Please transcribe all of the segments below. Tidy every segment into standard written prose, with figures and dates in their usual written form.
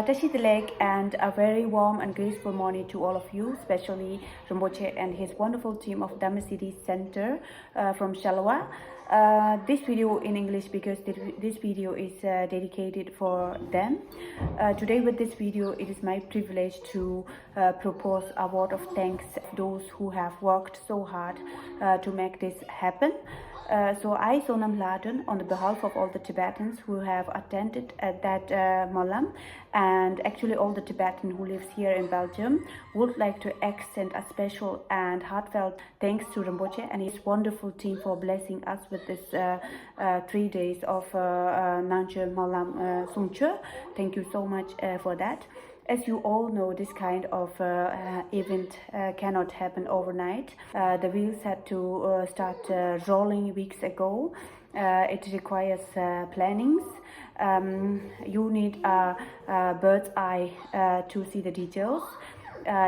Tashidilek and a very warm and graceful morning to all of you, especially Rinpoche and his wonderful team of Dhamma City Center from Shalwa. This video in English because this video is dedicated for them. Today with this video, it is my privilege to propose a word of thanks to those who have worked so hard to make this happen. So I, Sonam Laden, on the behalf of all the Tibetans who have attended that Monlam, and actually all the Tibetan who lives here in Belgium, would like to extend a special and heartfelt thanks to Rinpoche and his wonderful team for blessing us with this 3 days of Nangcho Monlam Sungche. Thank you so much for that. As you all know, this kind of event cannot happen overnight. The wheels had to start rolling weeks ago. It requires plannings. You need a bird's eye to see the details.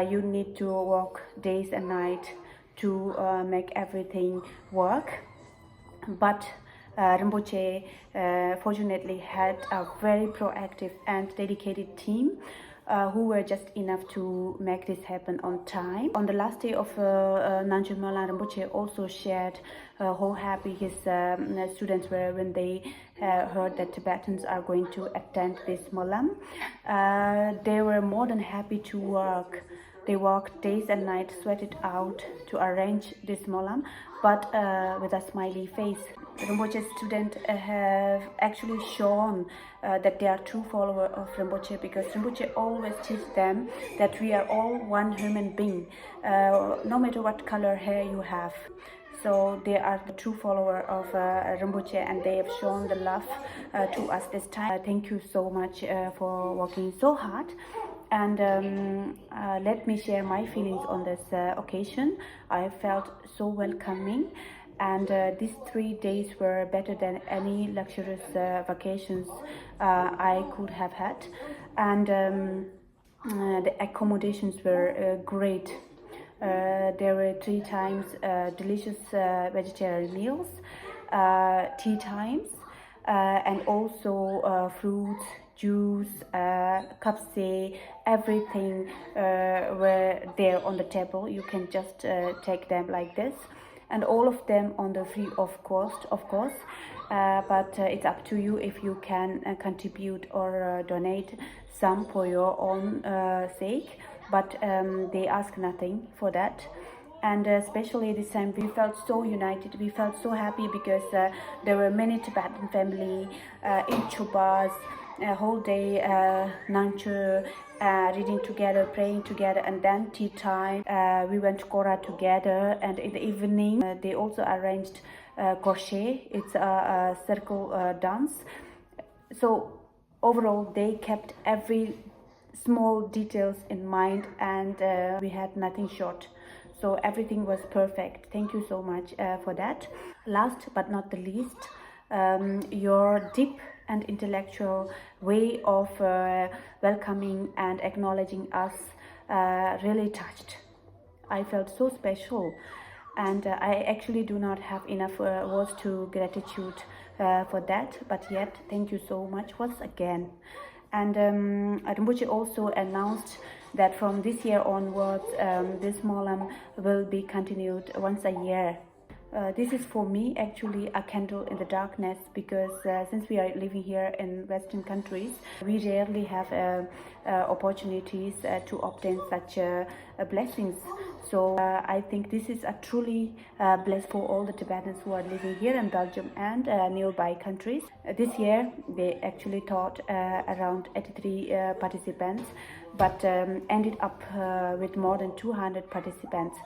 You need to work days and nights to make everything work. But Rinpoche fortunately had a very proactive and dedicated team who were just enough to make this happen on time. On the last day of Nangcho Monlam, Rinpoche also shared how happy his students were when they heard that Tibetans are going to attend this Monlam. They were more than happy to work. They worked days and nights, sweated out to arrange this Monlam, but with a smiley face. Rinpoche's students have actually shown that they are true followers of Rinpoche, because Rinpoche always teaches them that we are all one human being, no matter what color hair you have. So they are the true follower of Rinpoche, and they have shown the love to us this time. Thank you so much for working so hard. And let me share my feelings on this occasion. I felt so welcoming, and these 3 days were better than any luxurious vacations I could have had. And the accommodations were great. There were 3 times delicious vegetarian meals, tea times, and also fruits, juice, kapse, everything were there on the table. You can just take them like this, and all of them on the free of cost, of course. But it's up to you if you can contribute or donate some for your own sake. But they ask nothing for that. And especially this time we felt so united, we felt so happy, because there were many Tibetan family in chubas, a whole day Nangcho, reading together, praying together, and then tea time. We went to Kora together, and in the evening they also arranged crochet. It's a circle dance. So overall they kept every small details in mind, and we had nothing short. So everything was perfect. Thank you so much for that. Last but not the least, your deep and intellectual way of welcoming and acknowledging us really touched. I felt so special, and I actually do not have enough words to gratitude for that, but yet thank you so much once again. And Rinpoche also announced that from this year onwards, this Monlam will be continued once a year. This is for me actually a candle in the darkness, because since we are living here in Western countries, we rarely have opportunities to obtain such blessings. So I think this is a truly blessed for all the Tibetans who are living here in Belgium and nearby countries. This year they actually taught around 83 participants, but ended up with more than 200 participants.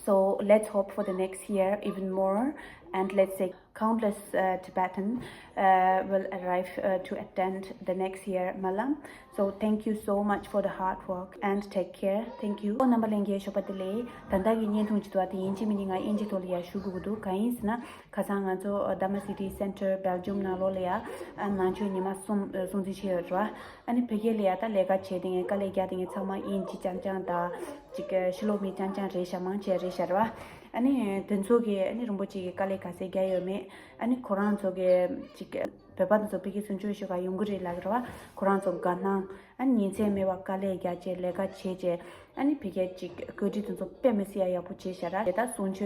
So let's hope for the next year even more, and let's say countless Tibetan will arrive to attend the next year Monlam. So thank you so much for the hard work, and take care. Thank you. Number language shopatele tandagi nyentung chitwa ti inchi mininga inchi tolia shugudu kains na kasanga zo Dhamma City Center Belgium na lolia and Nangcho nima sumzi chirwa and pegelia ta lega cheding kalega ding sama inchi changchang da chika shlomi changchang resha mangche resharwa 아니 된속에 아니 롬보치 깔레 가세 가요메 아니 코란 속에 지게 베바도 비기 순주시가 용그리 라그와 코란 속 가나 아니 인세메와 깔레 가제 레가 체제 아니 비게 지 거지도 좀 빼메시아야 부치샤라 에다 순주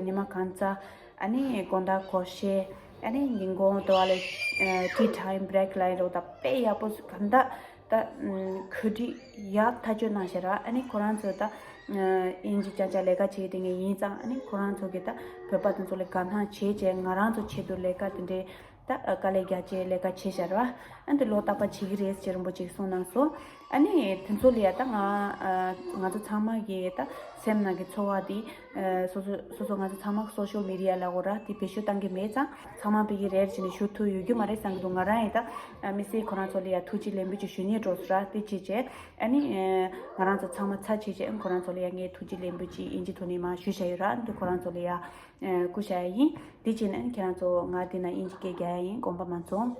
니마 칸자 아니 건다 코셰 아니 닝고 도알레 티 타임 브레이크 라이로다 빼야 보스 간다 다 그디 야 타주나시라 아니 코란 속다 인지 자자 레가 체딩에 인자 아니 코란 속에다 베바든 솔레 간하 체제 ngaranzo chedo leka tinde ta kalegya che leka chesharwa and lotapa chigres cherumbo chiksona so ani tensoliya ta nga zo chama ge ta semna ge chowadi so nga zo chama social media la gora ti peshu tangi mecha chama bi ge rer chini shutu yugi mare sang do ngara ita misi khona choliya thuji lembi chu shuni rosra ti cheje ani ngaran zo chama cha cheje khona choliya nge thuji lembi chi inji thoni ma shushayra and khona choliya kushai dijin an kiran zo nga dina inji ke gyayin gomba manzo